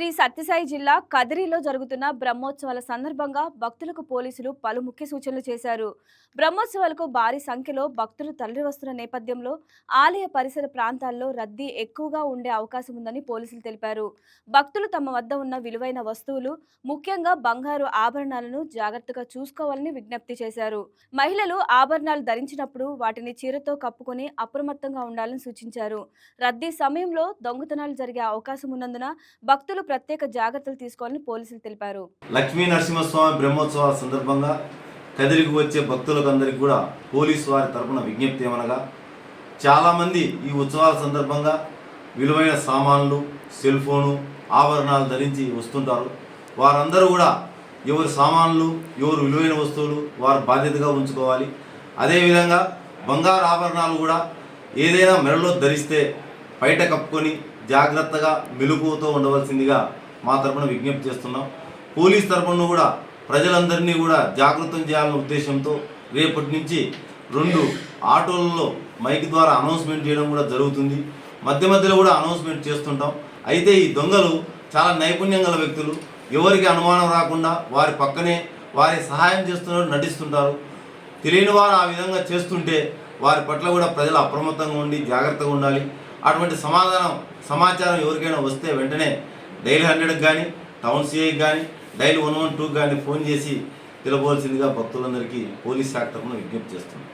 శ్రీ సత్యసాయి జిల్లా కదిరిలో జరుగుతున్న బ్రహ్మోత్సవాల సందర్భంగా భక్తులకు పోలీసులు పలు ముఖ్య సూచనలు చేశారు. బ్రహ్మోత్సవాలకు భారీ సంఖ్యలో భక్తులు తరలివస్తున్న నేపథ్యంలో ఆలయ పరిసర ప్రాంతాల్లో రద్దీ ఎక్కువగా ఉండే అవకాశం ఉందని పోలీసులు తెలిపారు. భక్తులు తమ వద్ద ఉన్న విలువైన వస్తువులు, ముఖ్యంగా బంగారు ఆభరణాలను జాగ్రత్తగా చూసుకోవాలని విజ్ఞప్తి చేశారు. మహిళలు ఆభరణాలు ధరించినప్పుడు వాటిని చీరతో కప్పుకొని అప్రమత్తంగా ఉండాలని సూచించారు. రద్దీ సమయంలో దొంగతనాలు జరిగే అవకాశం ఉన్నందున భక్తులు ప్రత్యేక జాగ్రత్తలు తీసుకోవాలని పోలీసులు తెలిపారు. లక్ష్మీ నరసింహస్వామి బ్రహ్మోత్సవాల సందర్భంగా కదిరికి వచ్చే భక్తులకందరికీ కూడా పోలీసు వారి తరపున విజ్ఞప్తి ఏమనగా, చాలామంది ఈ ఉత్సవాల సందర్భంగా విలువైన సామాన్లు, సెల్ ఫోను, ఆభరణాలు ధరించి వస్తుంటారు. వారందరూ కూడా ఎవరి సామాన్లు, ఎవరు విలువైన వస్తువులు వారు బాధ్యతగా ఉంచుకోవాలి. అదేవిధంగా బంగారు ఆభరణాలు కూడా ఏదైనా మెడలో ధరిస్తే బయట కప్పుకొని జాగ్రత్తగా మెలకువతో ఉండవలసిందిగా మా తరపున విజ్ఞప్తి చేస్తున్నాం. పోలీస్ తరపున కూడా ప్రజలందరినీ కూడా జాగృతం చేయాలనే ఉద్దేశంతో రేపటి నుంచి 2 ఆటోలలో మైక్ ద్వారా అనౌన్స్మెంట్ చేయడం కూడా జరుగుతుంది. మధ్య మధ్యలో కూడా అనౌన్స్మెంట్ చేస్తుంటాం. అయితే ఈ దొంగలు చాలా నైపుణ్యం గల వ్యక్తులు. ఎవరికి అనుమానం రాకుండా వారి పక్కనే వారి సహాయం చేస్తున్నట్టు నటిస్తుంటారు. తెలియని వారు ఆ విధంగా చేస్తుంటే వారి పట్ల కూడా ప్రజలు అప్రమత్తంగా ఉండి జాగ్రత్తగా ఉండాలి. అటువంటి సమాచారం ఎవరికైనా వస్తే వెంటనే డైల్ 100కి కానీ, టౌన్ సిఐకి కానీ, డైల్ 112కి కానీ ఫోన్ చేసి తెలపవలసిందిగా భక్తులందరికీ పోలీస్ శాఖ తరఫున విజ్ఞప్తి చేస్తున్నాం.